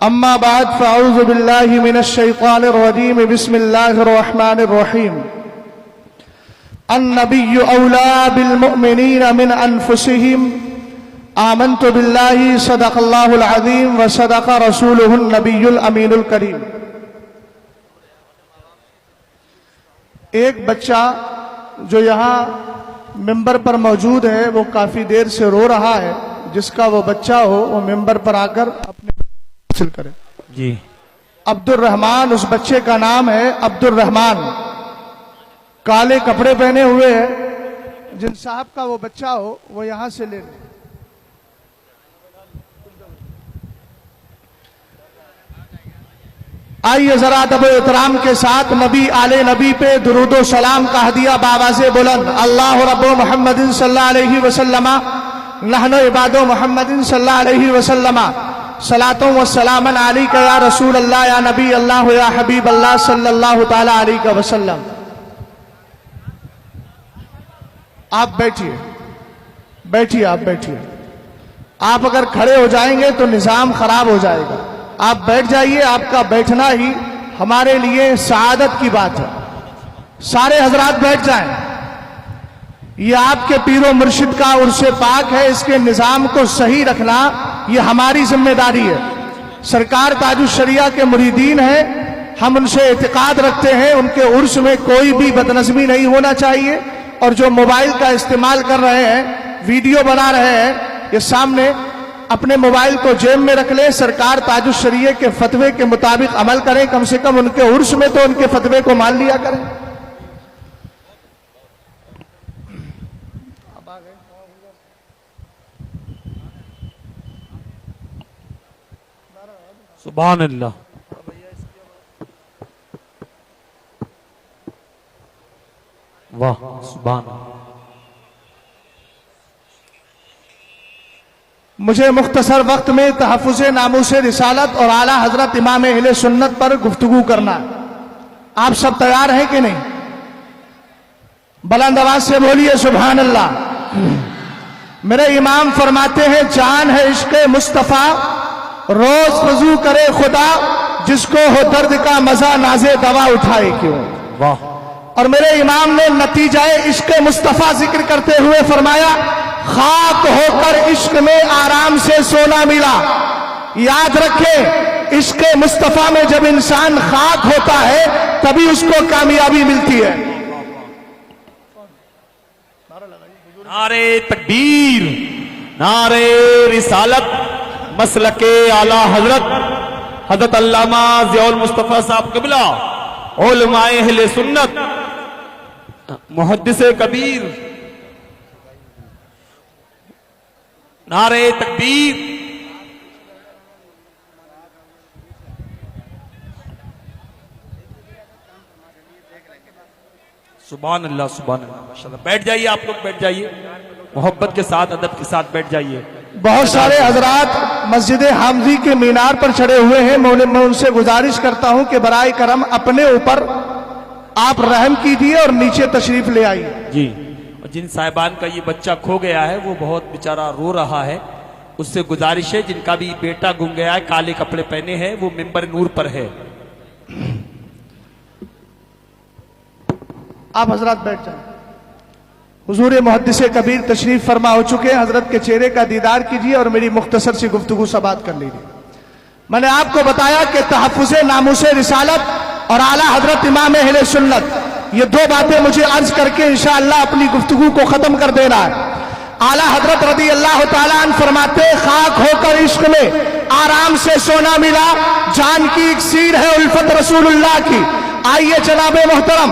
أما بعد فأعوذ بالله من الشيطان الرجيم بسم الله الرحمن الرحيم النبي أولى بالمؤمنين من أنفسهم آمنت بالله صدق الله العظيم وصدق رسوله النبي الأمين الكريم. ایک بچہ جو یہاں ممبر پر موجود ہے وہ کافی دیر سے رو رہا ہے. جس کا وہ بچہ ہو وہ ممبر پر آ کر اپنے حاصل کرے. جی عبد الرحمان اس بچے کا نام ہے. عبد الرحمان کالے کپڑے پہنے ہوئے ہے. جن صاحب کا وہ بچہ ہو وہ یہاں سے لے لے. آئیے ذرا ادب و احترام کے ساتھ نبی آل نبی پہ درود و سلام کا ہدیہ بآواز بلند. اللہ رب محمد صلی اللہ علیہ وسلم نحن عباد محمد صلی اللہ علیہ وسلم صلاۃ و سلام علیک یا رسول اللہ یا نبی اللہ یا حبیب اللہ صلی اللہ تعالی علیہ وسلم. آپ بیٹھیے بیٹھیے آپ بیٹھیے. آپ اگر کھڑے ہو جائیں گے تو نظام خراب ہو جائے گا. آپ بیٹھ جائیے. آپ کا بیٹھنا ہی ہمارے لیے سعادت کی بات ہے. سارے حضرات بیٹھ جائیں. یہ آپ کے پیر و مرشد کا عرس پاک ہے. اس کے نظام کو صحیح رکھنا یہ ہماری ذمہ داری ہے. سرکار تاج الشریعہ کے مریدین ہیں. ہم ان سے اعتقاد رکھتے ہیں. ان کے عرس میں کوئی بھی بدنظمی نہیں ہونا چاہیے. اور جو موبائل کا استعمال کر رہے ہیں, ویڈیو بنا رہے ہیں, یہ سامنے اپنے موبائل کو جیب میں رکھ لیں. سرکار تاج الشریعہ کے فتوے کے مطابق عمل کریں. کم سے کم ان کے عرس میں تو ان کے فتوے کو مان لیا کریں. سبحان اللہ. واہ سبحان اللہ. مجھے مختصر وقت میں تحفظ ناموس رسالت اور اعلیٰ حضرت امام اہل سنت پر گفتگو کرنا. آپ سب تیار ہیں کہ نہیں؟ بلند آواز سے بولیے سبحان اللہ. میرے امام فرماتے ہیں جان ہے عشق مصطفیٰ روز وضو کرے خدا جس کو ہو درد کا مزہ نازے دوا اٹھائے کیوں. واہ. اور میرے امام نے نتیجہ عشق مصطفیٰ ذکر کرتے ہوئے فرمایا خاک ہو کر عشق میں آرام سے سونا ملا. یاد رکھیں عشق مصطفیٰ میں جب انسان خاک ہوتا ہے تبھی اس کو کامیابی ملتی ہے. نعرے تکبیر, نعرے رسالت, مسلک اعلیٰ حضرت علامہ ضیاء المصطفیٰ صاحب قبلہ, علماء اہل سنت, محدث کبیر. نعرے تکبیر. سبحان اللہ سبحان اللہ. ماشاءاللہ. بیٹھ جائیے آپ لوگ, بیٹھ جائیے محبت کے ساتھ, ادب کے ساتھ بیٹھ جائیے. بہت سارے حضرات مسجد حامدی کے مینار پر چڑھے ہوئے ہیں. میں ان سے گزارش کرتا ہوں کہ برائے کرم اپنے اوپر آپ رحم کیجیے اور نیچے تشریف لے آئیے. جی. اور جن صاحبان کا یہ بچہ کھو گیا ہے وہ بہت بیچارہ رو رہا ہے, اس سے گزارش ہے جن کا بھی بیٹا گم گیا ہے, کالے کپڑے پہنے ہیں, وہ ممبر نور پر ہے. آپ حضرات بیٹھ جائیں. حضور محدث کبیر تشریف فرما ہو چکے ہیں. حضرت کے چہرے کا دیدار کیجیے اور میری مختصر سی گفتگو سماعت کر لیجیے. میں نے آپ کو بتایا کہ تحفظ ناموس رسالت اور اعلیٰ حضرت امام اہل سنت یہ دو باتیں مجھے عرض کر کے انشاءاللہ اپنی گفتگو کو ختم کر دینا ہے. اعلیٰ حضرت رضی اللہ تعالیٰ عنہ فرماتے خاک ہو کر عشق میں آرام سے سونا ملا. جان کی اکسیر ہے الفت رسول اللہ کی. آئیے جناب محترم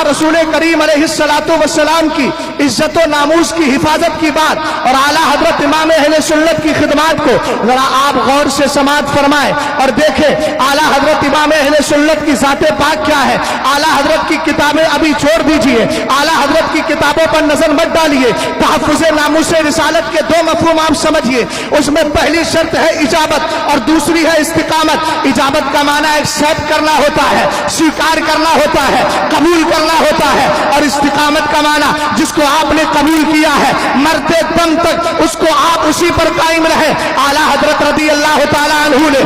رسول کریم علیہ السلام کی عزت و ناموس کی حفاظت کی بات اور اعلیٰ حضرت امام اہل سنت کی خدمات کو ذرا آپ غور سے سماعت فرمائیں اور دیکھیں اعلیٰ حضرت امام اہل سنت کی ذات پاک کیا ہے. اعلیٰ حضرت کی کتابیں ابھی چھوڑ دیجئے, اعلیٰ حضرت کی کتابوں پر نظر مت ڈالیے. تحفظ ناموس رسالت کے دو مفہوم آپ سمجھیے. اس میں پہلی شرط ہے اجابت اور دوسری ہے استقامت. اجابت کا معنی ایکسپٹ کرنا ہوتا ہے, स्वीकार کرنا ہوتا ہے, قبول करना होता है। और इस्तिकामत का माना जिसको आपने कबूल किया है मरते दम तक उसको आप उसी पर कायम रहे। आला हजरत रदी अल्लाह ताला अन्हु ने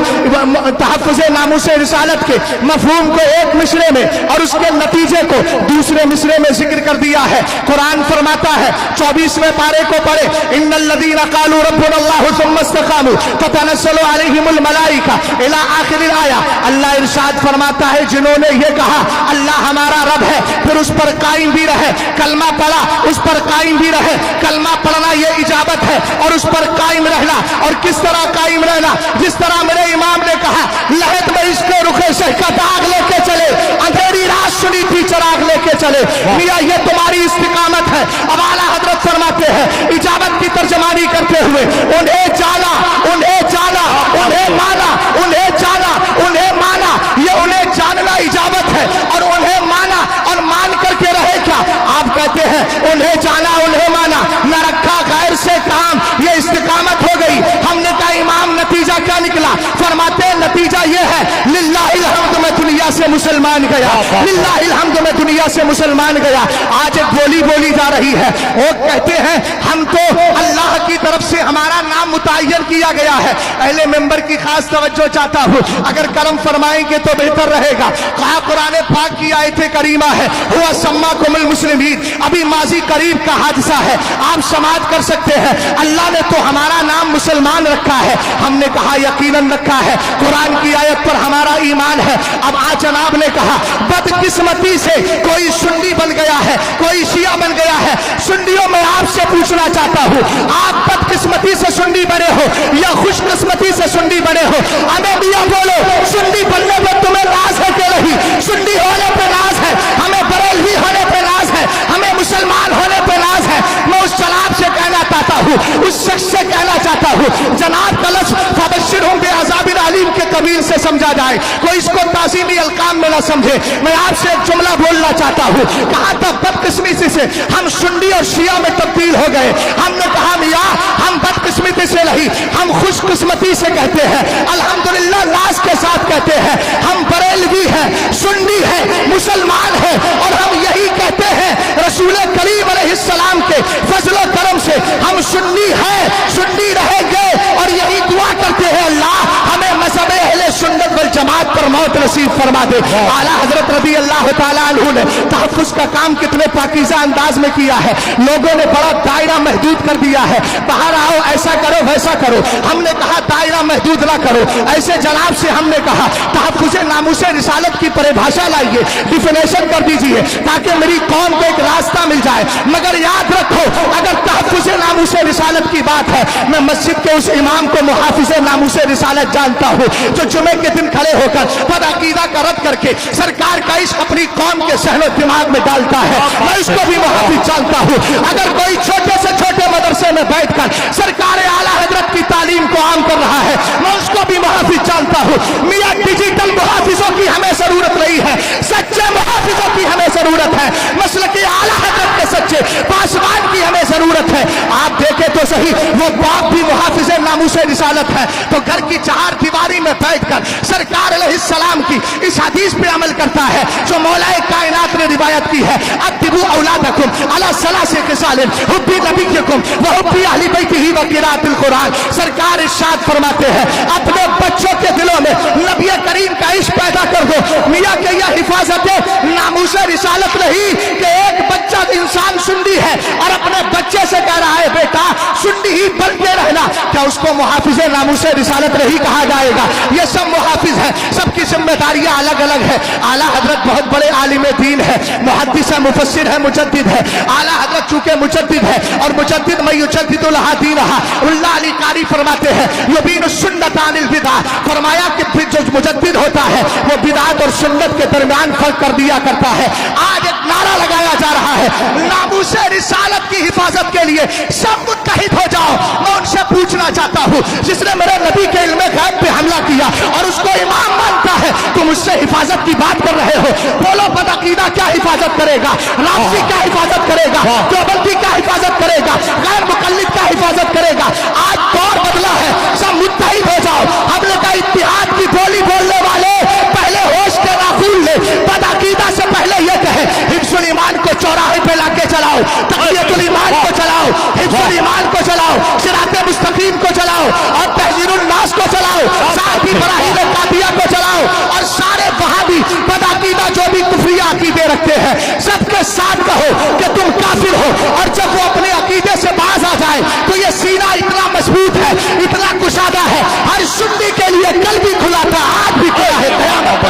तहफ्फुज़े नामूसे रिसालत के मफहूम को एक मिसरे में और उसके नतीजे को दूसरे मिसरे में जिक्र कर दिया है। कुरान फरमाता है 24वें पारे को पढ़े, इन्नल्लज़ीना क़ालू रब्बुनल्लाहु सुम्मा इस्तक़ामू ततनज़्ज़लु अलैहिमुल मलाइका इला आखिरिल आया। अल्लाह इरशाद फरमाता है जिन्होंने ये कहा अल्लाह हमारा रब है, फिर उस पर कायम भी रहे, कलमा पढ़ा उस पर कायम भी रहे। कलमा पढ़ना ये इजाबत है और उस पर कायम रहना। और किस तरह कायम रहना? जिस तरह मेरे इमाम ने कहा, लहद में इसको रुखे शह का दाग लेके चले, अंधेरी रात सुनी थी चराग लेके चले। मियां ये तुम्हारी इस्तिकामत है। अब आला हजरत फरमाते हैं इजाबत की तर्जमानी करते हुए, उन्हें जाना, उन्हें जाना, उन्हें माना, उन्हें जाना, उन्हें माना, ये उन्हें जानना इजाबत है। और उन्हें माना और मान करके रहे क्या? आप कहते हैं उन्हें जाना, उन्हें माना, न रखा गैर से काम, ये इस्तिकामत हो गई। हमने कहा इमाम नतीजा क्या निकला? फरमाते हैं नतीजा ये है, लिल्लाहिल हम्द में दुनिया से मुसलमान गया, लिल्लाहिल हम्द में दुनिया से मुसलमान गया। आज एक बोली बोली जा रही है, वो कहते हैं हम तो अल्लाह की तरफ से हमारा नाम मुतय्यन किया गया है। अहले मेंबर की खास तवज्जो चाहता हूँ, अगर करम फरमाएंगे तो बेहतर रहेगा। कहा कुरान पाक की आयत करीमा है, हुआ सम्माकुमुल मुस्लिमीन, अभी माजी करीब का हादसा है, आप समाज कर सकते हैं। अल्लाह ने तो हमारा नाम मुसलमान रखा है। हमने कहा यकीनन रखा है, कुरान की आयत पर हमारा ईमान है। अब आज जनाब ने कहा बदकिस्मती से कोई सुन्नी बन गया है, कोई शिया बन गया है। सुन्नियों में आपसे पूछना चाहता हूँ, आप बदकिस्मती से सुन्नी बने हो या खुशकिस्मती से सुन्नी बने हो? हमें मियां बोलो, सुन्नी बनने पर तुम्हें नाज है कि नहीं? सुन्नी होने पर नाज है, हमें बरेलवी होने पर नाज है, हमें मुसलमान होने पर नाज है। मैं उस जनाब से कहना चाहता हूँ, उस शख्स से कहना चाहता हूँ, जनाब कलश फबश्शिरहुम बिअज़ाबिन अलीम के कबीर से समझा जाए, कोई इसको ताज़ीमी अलकाम में ना समझे। मैं आपसे एक जुमला बोलना चाहता हूँ, कहा था बदकिस्मती से हम सुन्नी और शिया में तब्दील हो गए। हमने कहा मियां हम बदकिस्मती से नहीं, हम खुशकिस्मती से कहते हैं, अल्हम्दुलिल्लाह नाज के साथ कहते हैं, हम बरेलवी हैं, सुन्नी हैं, मुसलमान हैं। और हम यही कहते हैं रसूल करीम अलैहिस्सलाम के फजलो करम से हम सुन्नी हैं, सुन्नी रहेंगे। और यही दुआ करते हैं अल्लाह हमें मज़हब अहले सुन्नत वल जमात पर मौत नसीब फरमा दे। आला हजरत रज़ी अल्लाह ताला अन्हु ने तहफ़्फ़ुज़ का काम कितने पाकीज़ा अंदाज में किया है। लोगों ने बड़ा दायरा महदूद कर दिया है, बाहर आओ ऐसा करो वैसा करो। हमने कहा दायरा महदूद ना करो। ऐसे जनाब से हमने कहा तहफ़्फ़ुज़े नामूसे रिसालत की परिभाषा लाइए, डिफिनेशन कर दीजिए ताकि मेरी कौम को एक रास्ता मिल जाए। मगर याद रखो अगर तहफ़्फ़ुज़े नामूसे रिसालत की बात है, मैं मस्जिद के उस इमाम को मुहाफ़िज़े नामूसे रिसालत जानता हूँ जो जुमे के दिन खड़े होकर बदअक़ीदा का रद्द करके सरकार का इश्क अपनी कौम के सहनो दिमाग में डालता है। मैं उसको भी मुहाफ़िज़ जानता हूँ। अगर कोई छोटे से छोटे मदरसे में बैठकर सरकार आला हजरत की तालीम को आम कर रहा है, मैं उसको भी मुहाफ़िज़ जानता हूँ। मियां डिजिटल मुहाफ़िज़ों की हमें जरूरत नहीं है, सच्चे मुहाफ़िज़ों की हमें जरूरत है। मसलकी आला हजरत के सच्चे पासवान की हमें जरूरत है। आप देखें तो सही, वो बाप भी मुहाफ़िज़े नामूसे रिसालत है तो घर की चार दीवारी में बैठकर सरकार अलैहिस्सलाम की इस हदीस पे अमल करता है जो मौलाए कायनात ने रिवायत की है, अद्दिबू औलादकुम अला सलासे क़िसालिन हुब्बी नबिय्यकुम व हुब्बी अहली बैतिही व क़िराअतिल कुरान। सरकार इरशाद फरमाते हैं अपने बच्चों के दिलों में नबी करीम का इश्क पैदा कर दो। मियां के यह हिफाजत नामूसे रिसालत नहीं कि एक बच्चा इंसान सुन्नी है और अपने बच्चे से कह रहा है बेटा सुन्नी ही बन के रहना, क्या उसको मुहाफ़िज़े नामूसे रिसालत नहीं कहा जाएगा? ये सब मुहाफ़िज़ है, सबकी जिम्मेदारियां अलग अलग है। आला हजरत बहुत बड़े आलिम दीन है, मुहद्दिस है, मुफस्सिर है, मुजद्दिद है। आला हजरत चूंकि मुजद्दिद है और मुजद्दिद में युजद्दिदु लहा दीनहा, उल्लाह अली कारी फरमाते हैं युबीनु सुन्नत अनिल बिदअ, फरमाया कि फिर जो मुजद्दिद होता है वो बिदअत और सुन्नत के दरमियान फर्क कर दिया करता है। आज एक नारा लगाया जा रहा है नामूसे रिसालत की हिफाजत के लिए सब मुत्तहिद हो जाओ। मैं उनसे पूछना चाहता हूँ जिसने मेरे नबी के इल्मे गैब पे हमला किया और उसको इमाम मानता है, तुम उससे हिफाजत की बात कर रहे हो? बोलो बदअकीदा क्या हिफाजत करेगा, राफी क्या हिफाजत करेगा, देवबंदी क्या हिफाजत करेगा, गैर मुकल्लिद क्या हिफाजत करेगा? आज दौर बदला है, सब मुत्तहिद हो जाओ। हमने कहा इत्तिहाद की बोली बोलने वाले पहले होश के नाखून ले, बदअकीदा से पहले ये कहे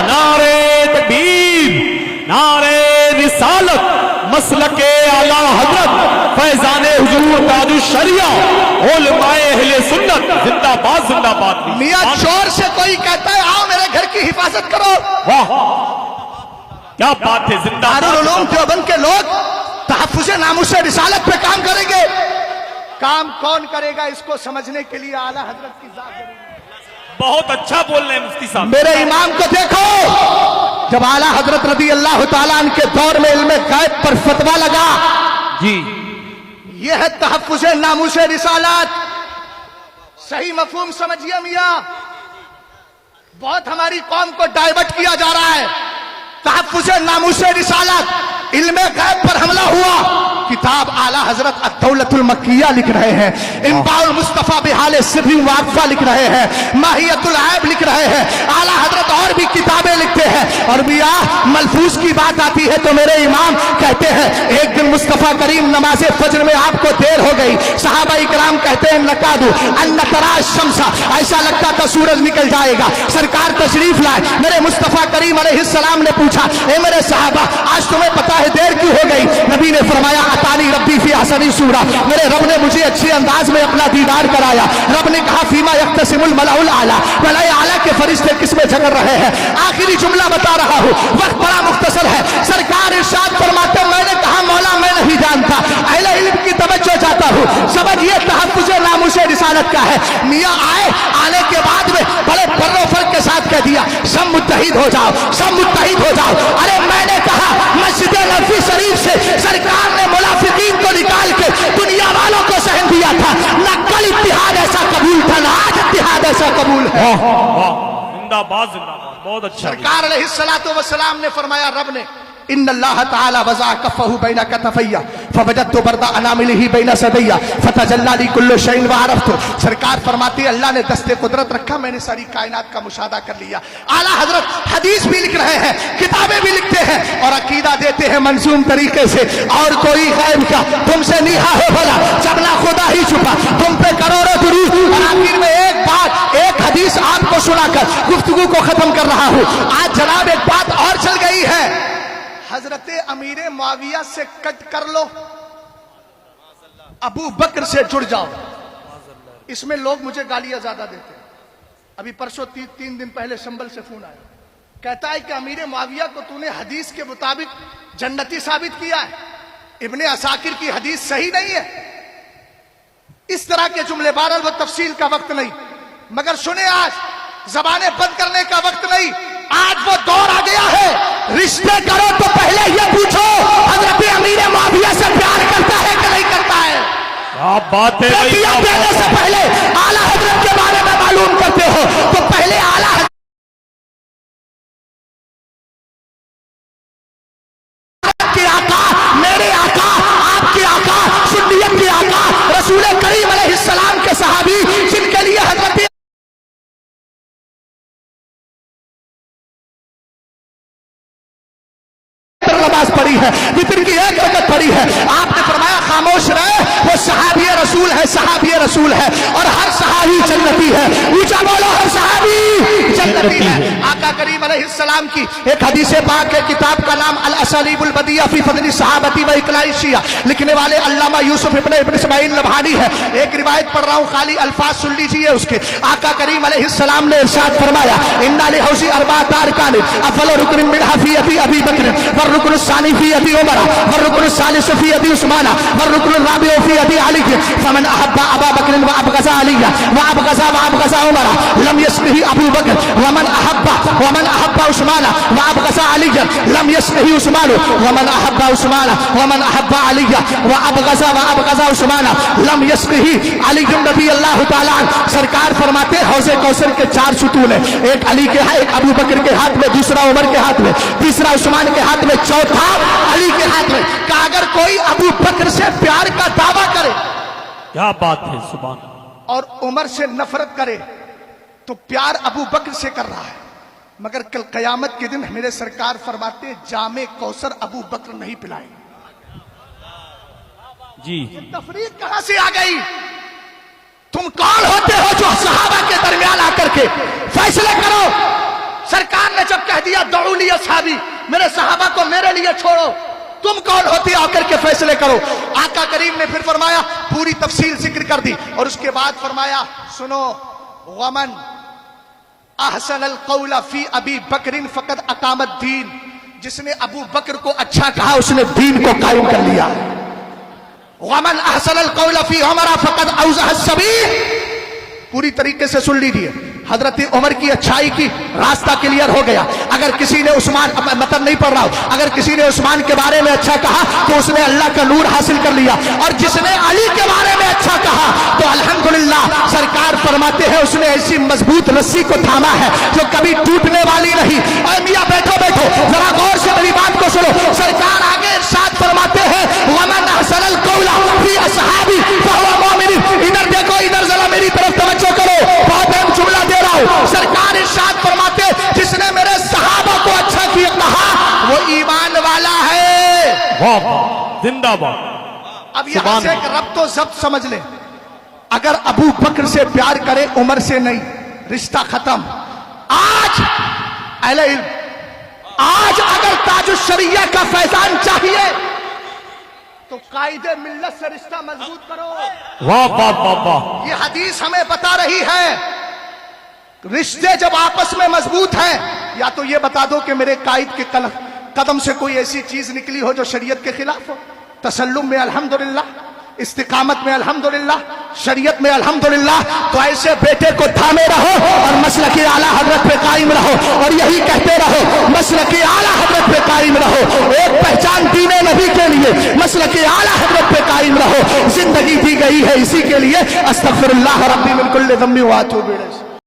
नारे तकबीर, नारे रिसालत, मसलके आला हजरत, फैजाने हुजूर ताजु शरिया, उलमाए अहले सुन्नत, जिंदाबाद जिंदाबाद। मियां चोर से कोई कहता है आओ मेरे घर की हिफाजत करो, वाह क्या बात है, जिंदाबाद। दारुल उलूम देवबंद के लोग तहफ्फुज़े नामूसे रिसालत पे काम करेंगे। काम कौन करेगा इसको समझने के लिए आला हजरत की जात जरूरी है। बहुत अच्छा बोल रहे हैं मुफ्ती साहब। मेरे इमाम को देखो, जब आला हजरत रदी अल्लाह तआला अन्हु के दौर में इल्मे गायब पर फतवा लगा, जी यह है तहफ्फुज़े नामूसे रिसालत। सही मफहूम समझिए मियां, बहुत हमारी कौम को डाइवर्ट किया जा रहा है। तहफ्फुज़े नामूसे रिसालत, इल्मे गैब पर हमला हुआ। किताब आला हजरत अद-दौलतुल मक्किया लिख रहे हैं, इनबाउल मुस्तफा बिहाले सिर्री वाक़फा लिख रहे हैं, माहियतुल ऐब लिख रहे हैं। आला हजरत और भी किताबें लिखते हैं। और मियां मलफूज की बात आती है तो मेरे इमाम कहते हैं एक दिन मुस्तफा करीम नमाज फज्र में आपको देर हो गई। सहाबा इकराम कहते हैं नकादु अन नतरा शम्सा, ऐसा लगता था सूरज निकल जाएगा। सरकार तशरीफ लाए, मेरे मुस्तफा करीम अलैहिस्सलाम ने पूछा ए मेरे सहाबा आज तुम्हें पता है देर क्यों हो गई? नबी ने फरमाया अतानी रब्बी फी हसनी सूरा, मेरे रब ने मुझे अच्छे अंदाज में अपना दीदार कराया। रब ने कहा फीमा यख्तसिमुल मलाउल आला, मलाए आला के फरिश्ते किसमें झगड़ रहे हैं? आखिरी जुमला बता रहा हूं, वक्त बड़ा मुख्तसर है। सरकार इरशाद फरमाते मैंने कहा मौला मैं नहीं जानता, अहले इल्म की तवज्जो चाहता हूं, समझिए तहफ्फुज़े नामूसे रिसालत का है। मियां आने के बाद में बड़े पर्रोफर के साथ कह दिया सब मुत्तहिद हो जाओ, सब मुत्तहिद हो जाओ। अरे मैंने कहा मस्जिद नबवी शरीफ से सरकार ने मुनाफिकीन को निकाल के दुनिया वालों को सहन दिया था। न कल इत्तिहाद ऐसा कबूल था, न आज इत्तिहाद ऐसा कबूल है। जिंदाबाद जिंदाबाद, बहुत अच्छा। सरकार अलैहिस्सलातु वस्सलाम ने फरमाया रब ने इन्नल्लाह तआला वज़ा कफ़हु बैना कतफ़ैया फवजदतु बरदा अनामिलिही बैना सदैया फतजल्ला ली कुल्लु शैइन व अरफ़तु। सरकार फरमाती है अल्लाह ने दस्ते कुदरत रखा, मैंने सारी कायनात का मुशाहदा कर लिया। आला हजरत हदीस भी लिख रहे हैं, किताबें भी लिखते हैं और अकीदा देते हैं मंजूम तरीके से। और कोई गैब का तुमसे नीहा है भला जब ना खुदा ही छुपा, तुम पे करोड़ों दुरूद। और आखिर में एक बात, एक हदीस आपको सुनाकर गुफ्तगू को खत्म कर रहा हूं। आज जनाब एक बात और चल गई है, हजरत अमीर मुआविया से कट कर लो, अबू बकर से जुड़ जाओ। इसमें लोग मुझे गालियां ज्यादा देते हैं। अभी परसों 3 दिन पहले संबल से फोन आया, कहता है कि अमीर मुआविया को तूने हदीस के मुताबिक जन्नती साबित किया है, इब्ने असाकिर की हदीस सही नहीं है। इस तरह के जुमले, बहरहाल वो तफसील का वक्त नहीं, मगर सुने आज जबानें बंद करने का वक्त नहीं। आज वो दौर आ गया है, रिश्ते करो तो पहले ये पूछो हजरत अमीर मुआविया से प्यार करता है कि नहीं करता है। क्या बात है भाई, देने से पहले आला हजरत के बारे में मालूम करते हो तो पहले आला के आका, मेरे आका, आपके आका, सुन्नियत के आका, रसूल करीम अलैहिस्सलाम के सहाबी, जिनके लिए हजरत नमाज पढ़ी है, वितर की एक रकत पढ़ी है, आपने फरमाया खामोश रहे, वो सहाबी रसूल है, सहाबी रसूल है और हर सहाबी जन्नती है। ऊंचा बोलो हर सहाबी जन्नती है। आका करीम अलैहिस्सलाम की एक हदीस पाक है, किताब का नाम अल असालीबुल बदिया फी फज़ली सहाबती व इकलाई शिया, लिखने वाले अल्लामा यूसुफ इब्न इस्माइल नबहानी है। एक रिवायत पढ़ रहा हूं, खाली अल्फाज सुन लीजिए उसके। आका करीम अलैहिस्सलाम ने इरशाद फरमाया इन्ना लिहौसी अरबात अरकान अफल रुकन मिनहा फी अबी बकर व रुकन सानी फी अबी उमर व रुकन सालिस फी अबी उस्मान व रुकन राबी फी अबी अली फमन अहब्बा अबा बकर व अबगज़ा अली व अबगज़ा उमर लम यस्कही अबू बकर व मन अहब्बा उस्मान व अबगज़ा अली लम यस्कही उस्मान व मन अहब्बा उस्मान व मन अहब्बा अली व अबगज़ा उस्मान लम यस्कही अली। नबी अल्लाह तआला सरकार फरमाते हौज़े कौसर के 4 सुतून है, एक अली के हाथ, एक अबू बकर के हाथ में, दूसरा उमर के हाथ में, तीसरा उस्मान के हाथ में, चौथा अली के हाथ में। का अगर कोई अबू बकर से प्यार का दावा करे, क्या बात है, सुभान, और उमर से नफरत करे तो प्यार अबू बकर से कर रहा है। मगर कल कयामत के दिन मेरे सरकार फरमाते जामे कौसर अबू बकर नहीं पिलाएंगे। जी तफरीक कहां से आ गई? तुम कौन होते हो जो सहाबा के दरमियान आकर के फैसले करो? सरकार ने जब कह کہہ دیا دعوا لی اصحابی، میرے صحابہ کو میرے لیے چھوڑو، تم کون ہوتی آ کر کے فیصلے کرو. آقا کریم نے پھر فرمایا، پوری تفصیل ذکر کر دی، اور اس کے بعد فرمایا سنو، ومن احسن القول فی ابی بکر فقد اقام الدین، جس نے ابو بکر کو اچھا کہا اس نے دین کو قائم کر لیا. ومن احسن القول فی عمر فقد اوضح السبیل. پوری طریقے سے سن لیجیے، حضرت عمر کی اچھائی کی راستہ کلیئر ہو گیا. اگر کسی نے عثمان، مطلب نہیں پڑھ رہا ہوں، اگر کسی نے عثمان کے بارے میں اچھا کہا تو اس نے اللہ کا نور حاصل کر لیا، اور جس نے علی کے بارے میں اچھا کہا تو الحمدللہ سرکار فرماتے ہیں اس نے ایسی مضبوط رسی کو تھاما ہے جو کبھی ٹوٹنے والی نہیں. اے میاں بیٹھو بیٹھو ذرا غور سے میری بات کو سنو. سرکار آگے ارشاد فرماتے ہیں ومن احسن القول فی اصحابی فهو مؤمن. ادھر دیکھو، ادھر ذرا میری طرف توجہ کرو، بہت اہم جملہ دے رہا ہوں. سرکار ارشاد فرماتے جس نے میرے صحابہ کو اچھا کیا کہا وہ ایمان والا ہے. واہ، زندہ باد. اب یہاں سے ایک ربط و ضبط سمجھ لیں. اگر ابو بکر سے پیار کرے عمر سے نہیں، رشتہ ختم. آج اہل علم، آج اگر تاج الشریعہ کا فیضان چاہیے تو قائد ملت سے رشتہ مضبوط کرو. واہ واہ واہ واہ. یہ حدیث ہمیں بتا رہی ہے رشتے جب آپس میں مضبوط ہیں، یا تو یہ بتا دو کہ میرے قائد کے قدم سے کوئی ایسی چیز نکلی ہو جو شریعت کے خلاف ہو. تسلم میں الحمدللہ، استقامت میں الحمدللہ، شریعت میں الحمدللہ. تو ایسے بیٹے کو تھامے رہو اور مسلک اعلیٰ حضرت پہ قائم رہو، اور یہی کہتے رہو مسلک اعلیٰ حضرت پہ قائم رہو. ایک پہچان دین نبی کے لیے مسلک اعلیٰ حضرت پہ قائم رہو. زندگی دی گئی ہے اسی کے لیے. استغفر اللہ ربی من کل ذنب واتوب الیہ.